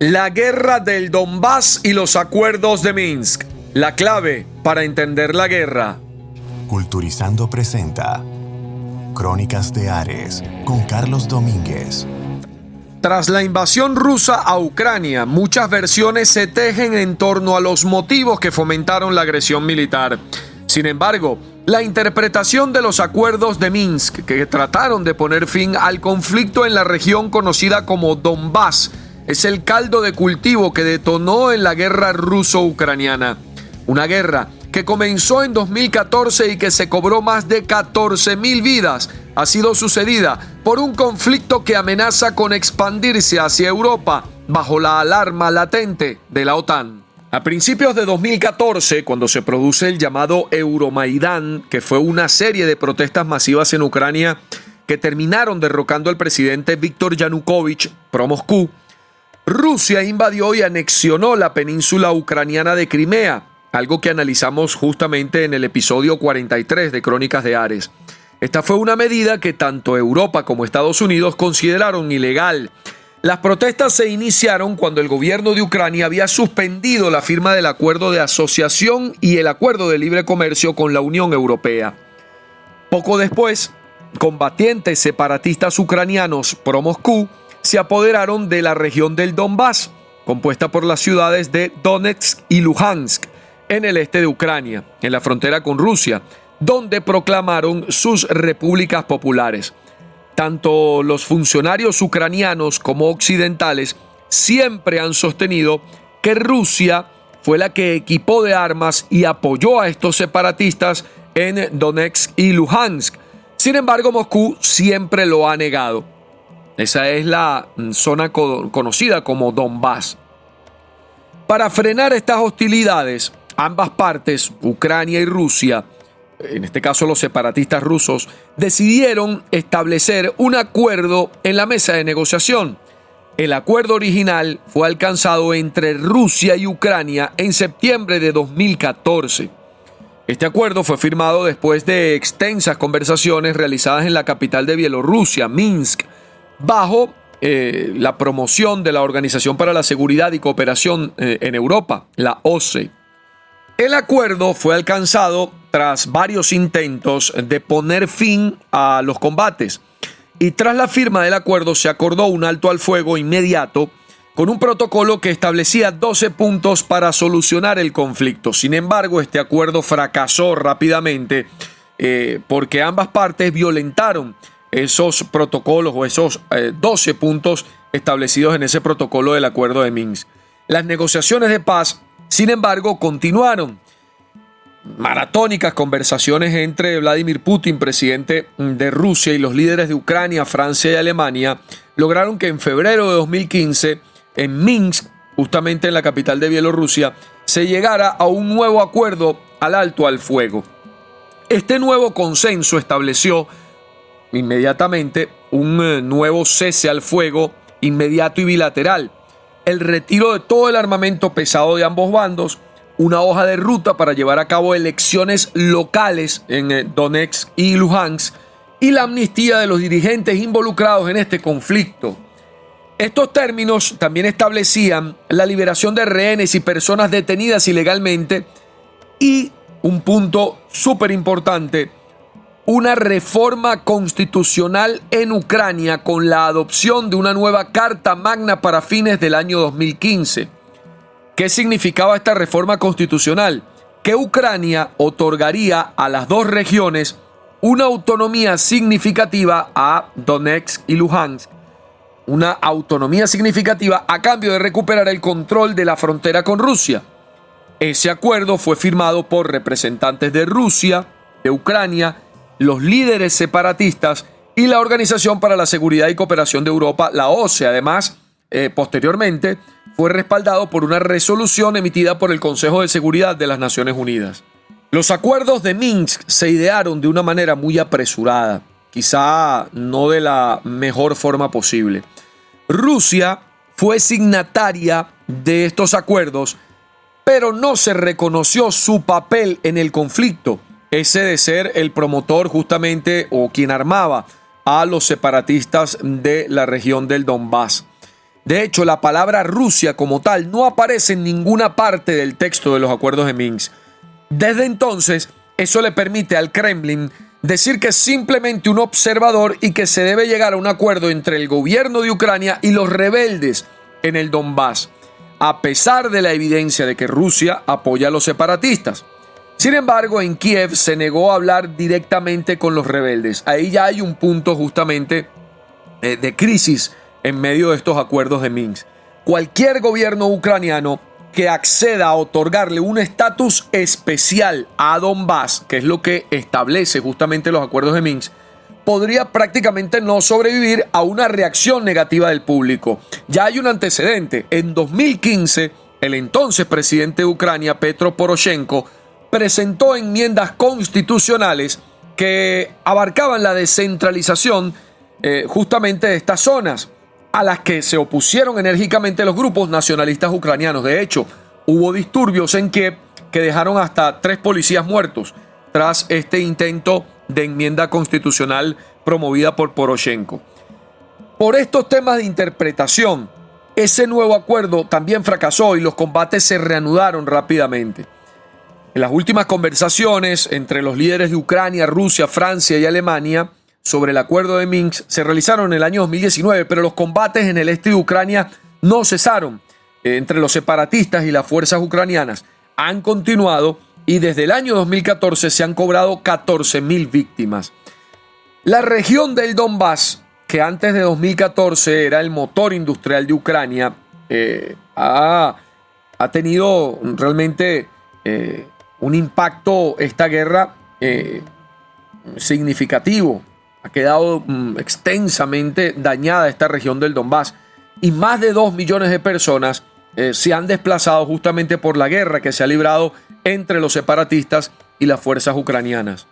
La guerra del Donbass y los acuerdos de Minsk. La clave para entender la guerra. Culturizando presenta Crónicas de Ares con Carlos Domínguez. Tras la invasión rusa a Ucrania, muchas versiones se tejen en torno a los motivos que fomentaron la agresión militar. Sin embargo, la interpretación de los acuerdos de Minsk, que trataron de poner fin al conflicto en la región conocida como Donbass, es el caldo de cultivo que detonó en la guerra ruso-ucraniana. Una guerra que comenzó en 2014 y que se cobró más de 14.000 vidas, ha sido sucedida por un conflicto que amenaza con expandirse hacia Europa bajo la alarma latente de la OTAN. A principios de 2014, cuando se produce el llamado Euromaidán, que fue una serie de protestas masivas en Ucrania que terminaron derrocando al presidente Víktor Yanukovych pro-Moscú, Rusia invadió y anexionó la península ucraniana de Crimea, algo que analizamos justamente en el episodio 43 de Crónicas de Ares. Esta fue una medida que tanto Europa como Estados Unidos consideraron ilegal. Las protestas se iniciaron cuando el gobierno de Ucrania había suspendido la firma del acuerdo de asociación y el acuerdo de libre comercio con la Unión Europea. Poco después, combatientes separatistas ucranianos pro-Moscú se apoderaron de la región del Donbass, compuesta por las ciudades de Donetsk y Luhansk, en el este de Ucrania, en la frontera con Rusia, donde proclamaron sus repúblicas populares. Tanto los funcionarios ucranianos como occidentales siempre han sostenido que Rusia fue la que equipó de armas y apoyó a estos separatistas en Donetsk y Luhansk. Sin embargo, Moscú siempre lo ha negado. Esa es la zona conocida como Donbass. Para frenar estas hostilidades, ambas partes, Ucrania y Rusia, en este caso los separatistas rusos, decidieron establecer un acuerdo en la mesa de negociación. El acuerdo original fue alcanzado entre Rusia y Ucrania en septiembre de 2014. Este acuerdo fue firmado después de extensas conversaciones realizadas en la capital de Bielorrusia, Minsk, bajo la promoción de la Organización para la Seguridad y Cooperación en Europa, la OSCE. El acuerdo fue alcanzado tras varios intentos de poner fin a los combates, y tras la firma del acuerdo se acordó un alto al fuego inmediato con un protocolo que establecía 12 puntos para solucionar el conflicto. Sin embargo, este acuerdo fracasó rápidamente porque ambas partes violentaron esos protocolos o esos 12 puntos establecidos en ese protocolo del acuerdo de Minsk. Las negociaciones de paz, sin embargo, continuaron. Maratónicas conversaciones entre Vladimir Putin, presidente de Rusia, y los líderes de Ucrania, Francia y Alemania lograron que en febrero de 2015, en Minsk, justamente en la capital de Bielorrusia, se llegara a un nuevo acuerdo al alto al fuego. Este nuevo consenso estableció inmediatamente un nuevo cese al fuego inmediato y bilateral, el retiro de todo el armamento pesado de ambos bandos, una hoja de ruta para llevar a cabo elecciones locales en Donetsk y Luhansk y la amnistía de los dirigentes involucrados en este conflicto. Estos términos también establecían la liberación de rehenes y personas detenidas ilegalmente y, un punto súper importante, una reforma constitucional en Ucrania con la adopción de una nueva Carta Magna para fines del año 2015. ¿Qué significaba esta reforma constitucional? Que Ucrania otorgaría a las dos regiones una autonomía significativa a Donetsk y Luhansk, una autonomía significativa a cambio de recuperar el control de la frontera con Rusia. Ese acuerdo fue firmado por representantes de Rusia, de Ucrania, los líderes separatistas y la Organización para la Seguridad y Cooperación de Europa, la OSCE. Además, posteriormente, fue respaldado por una resolución emitida por el Consejo de Seguridad de las Naciones Unidas. Los acuerdos de Minsk se idearon de una manera muy apresurada, quizá no de la mejor forma posible. Rusia fue signataria de estos acuerdos, pero no se reconoció su papel en el conflicto, ese de ser el promotor justamente o quien armaba a los separatistas de la región del Donbass. De hecho, la palabra Rusia como tal no aparece en ninguna parte del texto de los acuerdos de Minsk. Desde entonces, eso le permite al Kremlin decir que es simplemente un observador y que se debe llegar a un acuerdo entre el gobierno de Ucrania y los rebeldes en el Donbass, a pesar de la evidencia de que Rusia apoya a los separatistas. Sin embargo, en Kiev se negó a hablar directamente con los rebeldes. Ahí ya hay un punto justamente de crisis en medio de estos acuerdos de Minsk. Cualquier gobierno ucraniano que acceda a otorgarle un estatus especial a Donbass, que es lo que establece justamente los acuerdos de Minsk, podría prácticamente no sobrevivir a una reacción negativa del público. Ya hay un antecedente. En 2015, el entonces presidente de Ucrania, Petro Poroshenko, presentó enmiendas constitucionales que abarcaban la descentralización justamente de estas zonas, a las que se opusieron enérgicamente los grupos nacionalistas ucranianos. De hecho, hubo disturbios en Kiev que dejaron hasta 3 policías muertos tras este intento de enmienda constitucional promovida por Poroshenko. Por estos temas de interpretación, ese nuevo acuerdo también fracasó y los combates se reanudaron rápidamente. En las últimas conversaciones entre los líderes de Ucrania, Rusia, Francia y Alemania sobre el acuerdo de Minsk se realizaron en el año 2019, pero los combates en el este de Ucrania no cesaron. Entre los separatistas y las fuerzas ucranianas han continuado y desde el año 2014 se han cobrado 14.000 víctimas. La región del Donbass, que antes de 2014 era el motor industrial de Ucrania, ha tenido realmente un impacto, esta guerra, significativo. Ha quedado extensamente dañada esta región del Donbass y más de 2 millones de personas se han desplazado justamente por la guerra que se ha librado entre los separatistas y las fuerzas ucranianas.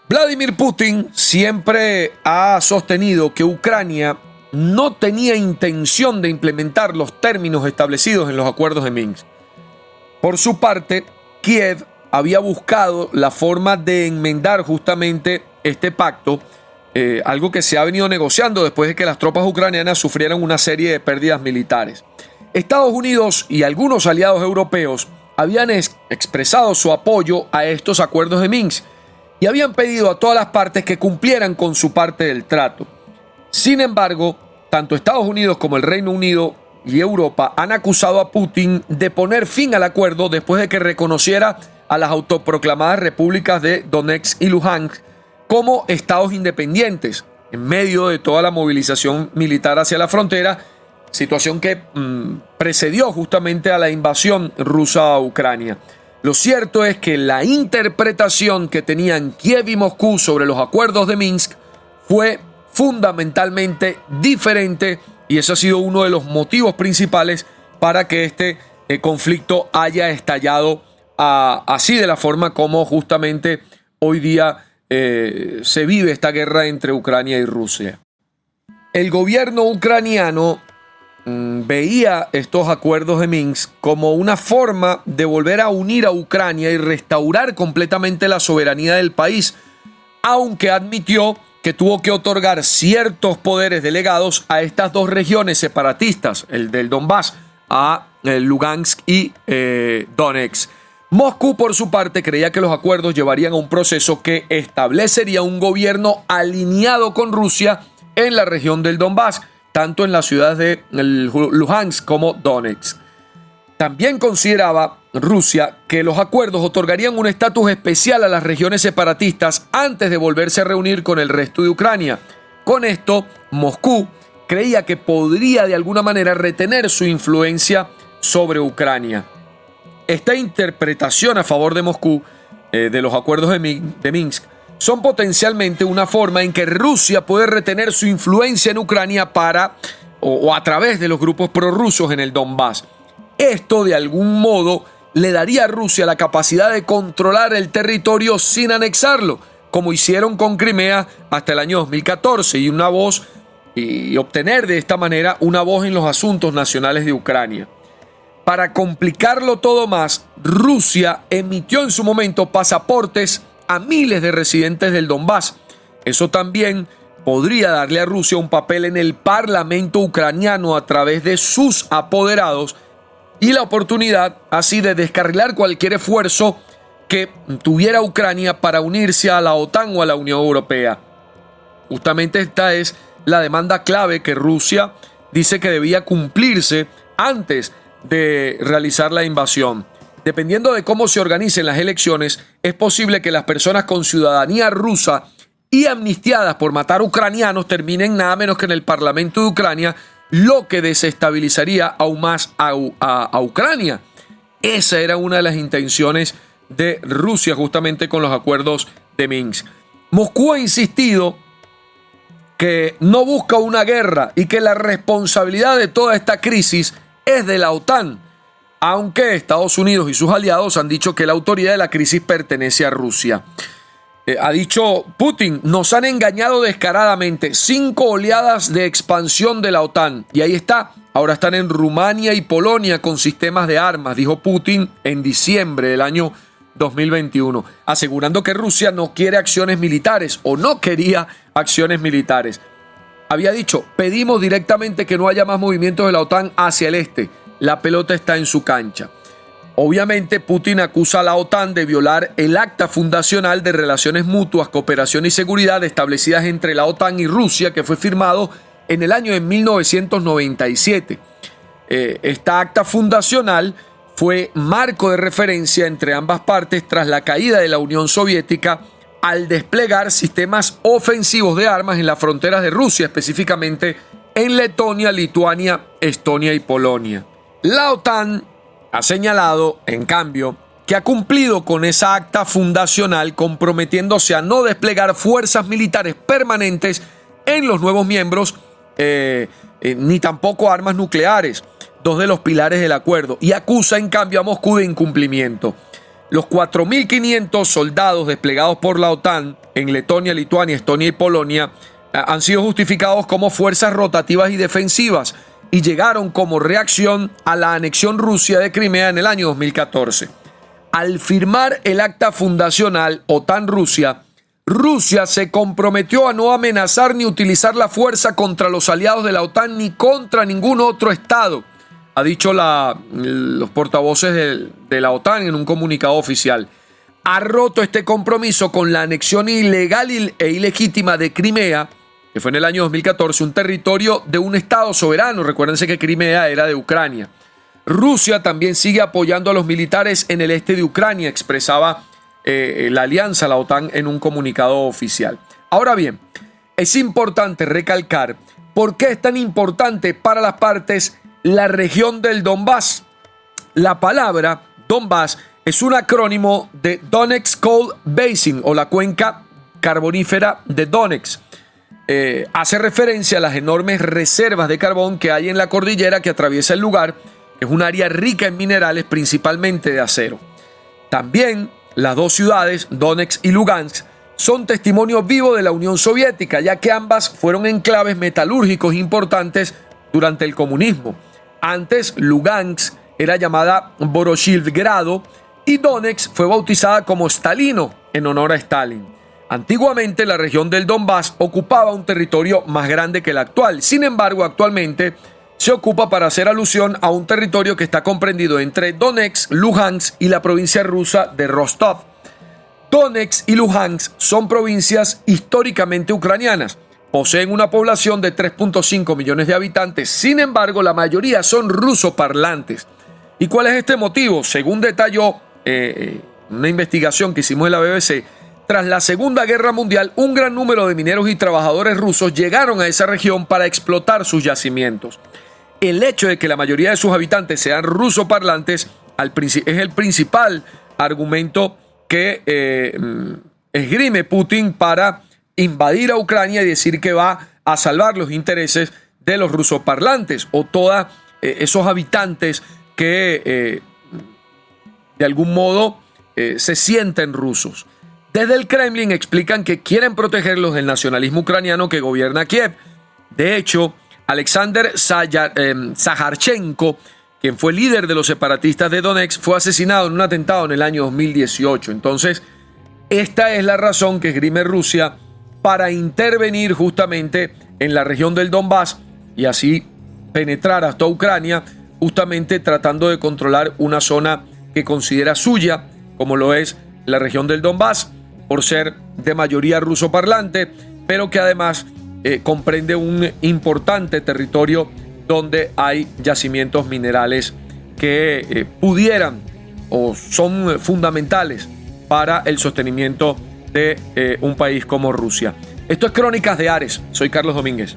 Vladimir Putin siempre ha sostenido que Ucrania no tenía intención de implementar los términos establecidos en los acuerdos de Minsk. Por su parte, Kiev había buscado la forma de enmendar justamente este pacto, algo que se ha venido negociando después de que las tropas ucranianas sufrieran una serie de pérdidas militares. Estados Unidos y algunos aliados europeos habían expresado su apoyo a estos acuerdos de Minsk y habían pedido a todas las partes que cumplieran con su parte del trato. Sin embargo, tanto Estados Unidos como el Reino Unido y Europa han acusado a Putin de poner fin al acuerdo después de que reconociera a las autoproclamadas repúblicas de Donetsk y Luhansk como estados independientes en medio de toda la movilización militar hacia la frontera, situación que precedió justamente a la invasión rusa a Ucrania. Lo cierto es que la interpretación que tenían Kiev y Moscú sobre los acuerdos de Minsk fue fundamentalmente diferente y ese ha sido uno de los motivos principales para que este conflicto haya estallado así, de la forma como justamente hoy día se vive esta guerra entre Ucrania y Rusia. El gobierno ucraniano veía estos acuerdos de Minsk como una forma de volver a unir a Ucrania y restaurar completamente la soberanía del país, aunque admitió que tuvo que otorgar ciertos poderes delegados a estas dos regiones separatistas, el del Donbass, a Lugansk y Donetsk. Moscú, por su parte, creía que los acuerdos llevarían a un proceso que establecería un gobierno alineado con Rusia en la región del Donbass, tanto en las ciudades de Luhansk como Donetsk. También consideraba Rusia que los acuerdos otorgarían un estatus especial a las regiones separatistas antes de volverse a reunir con el resto de Ucrania. Con esto, Moscú creía que podría de alguna manera retener su influencia sobre Ucrania. Esta interpretación a favor de Moscú de los acuerdos de Minsk son potencialmente una forma en que Rusia puede retener su influencia en Ucrania o a través de los grupos prorrusos en el Donbass. Esto de algún modo le daría a Rusia la capacidad de controlar el territorio sin anexarlo, como hicieron con Crimea hasta el año 2014, y obtener de esta manera una voz en los asuntos nacionales de Ucrania. Para complicarlo todo más, Rusia emitió en su momento pasaportes a miles de residentes del Donbass. Eso también podría darle a Rusia un papel en el parlamento ucraniano a través de sus apoderados y la oportunidad así de descarrilar cualquier esfuerzo que tuviera Ucrania para unirse a la OTAN o a la Unión Europea. Justamente esta es la demanda clave que Rusia dice que debía cumplirse antes de realizar la invasión. Dependiendo de cómo se organicen las elecciones, es posible que las personas con ciudadanía rusa y amnistiadas por matar ucranianos terminen nada menos que en el Parlamento de Ucrania, lo que desestabilizaría aún más a Ucrania. Esa era una de las intenciones de Rusia justamente con los acuerdos de Minsk. Moscú ha insistido que no busca una guerra y que la responsabilidad de toda esta crisis es de la OTAN, aunque Estados Unidos y sus aliados han dicho que la autoridad de la crisis pertenece a Rusia. Ha dicho Putin, nos han engañado descaradamente, 5 oleadas de expansión de la OTAN, y ahí está, ahora están en Rumania y Polonia con sistemas de armas, dijo Putin en diciembre del año 2021, asegurando que Rusia no quiere acciones militares o no quería acciones militares. Había dicho, pedimos directamente que no haya más movimientos de la OTAN hacia el este, la pelota está en su cancha. Obviamente, Putin acusa a la OTAN de violar el acta fundacional de relaciones mutuas, cooperación y seguridad establecidas entre la OTAN y Rusia, que fue firmado en el año de 1997. Esta acta fundacional fue marco de referencia entre ambas partes tras la caída de la Unión Soviética al desplegar sistemas ofensivos de armas en las fronteras de Rusia, específicamente en Letonia, Lituania, Estonia y Polonia. La OTAN ha señalado, en cambio, que ha cumplido con esa acta fundacional comprometiéndose a no desplegar fuerzas militares permanentes en los nuevos miembros, ni tampoco armas nucleares, 2 de los pilares del acuerdo, y acusa en cambio a Moscú de incumplimiento. Los 4.500 soldados desplegados por la OTAN en Letonia, Lituania, Estonia y Polonia han sido justificados como fuerzas rotativas y defensivas y llegaron como reacción a la anexión Rusia de Crimea en el año 2014. Al firmar el acta fundacional OTAN-Rusia, Rusia se comprometió a no amenazar ni utilizar la fuerza contra los aliados de la OTAN ni contra ningún otro estado, ha dicho los portavoces de la OTAN en un comunicado oficial. Ha roto este compromiso con la anexión ilegal e ilegítima de Crimea, que fue en el año 2014, un territorio de un estado soberano. Recuérdense que Crimea era de Ucrania. Rusia también sigue apoyando a los militares en el este de Ucrania, expresaba la alianza, la OTAN, en un comunicado oficial. Ahora bien, es importante recalcar por qué es tan importante para las partes la región del Donbass. La palabra Donbass es un acrónimo de Donetsk Coal Basin o la cuenca carbonífera de Donetsk. Hace referencia a las enormes reservas de carbón que hay en la cordillera que atraviesa el lugar. Es un área rica en minerales, principalmente de acero. También las 2 ciudades, Donetsk y Lugansk, son testimonio vivo de la Unión Soviética, ya que ambas fueron enclaves metalúrgicos importantes durante el comunismo. Antes, Lugansk era llamada Voroshilgrado y Donetsk fue bautizada como Stalino en honor a Stalin. Antiguamente, la región del Donbass ocupaba un territorio más grande que el actual. Sin embargo, actualmente se ocupa para hacer alusión a un territorio que está comprendido entre Donetsk, Luhansk y la provincia rusa de Rostov. Donetsk y Luhansk son provincias históricamente ucranianas. Poseen una población de 3.5 millones de habitantes, sin embargo, la mayoría son rusoparlantes. ¿Y cuál es este motivo? Según detalló una investigación que hicimos en la BBC, tras la Segunda Guerra Mundial, un gran número de mineros y trabajadores rusos llegaron a esa región para explotar sus yacimientos. El hecho de que la mayoría de sus habitantes sean rusoparlantes es el principal argumento que esgrime Putin para invadir a Ucrania y decir que va a salvar los intereses de los rusoparlantes o todos esos habitantes que de algún modo se sienten rusos. Desde el Kremlin explican que quieren protegerlos del nacionalismo ucraniano que gobierna Kiev. De hecho, Alexander Zaharchenko, quien fue líder de los separatistas de Donetsk, fue asesinado en un atentado en el año 2018. Entonces, esta es la razón que esgrime Rusia para intervenir justamente en la región del Donbass y así penetrar hasta Ucrania, justamente tratando de controlar una zona que considera suya, como lo es la región del Donbass, por ser de mayoría ruso parlante, pero que además comprende un importante territorio donde hay yacimientos minerales que pudieran o son fundamentales para el sostenimiento de un país como Rusia. Esto es Crónicas de Ares. Soy Carlos Domínguez.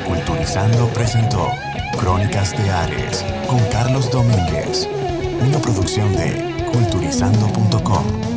Culturizando presentó Crónicas de Ares con Carlos Domínguez, una producción de culturizando.com.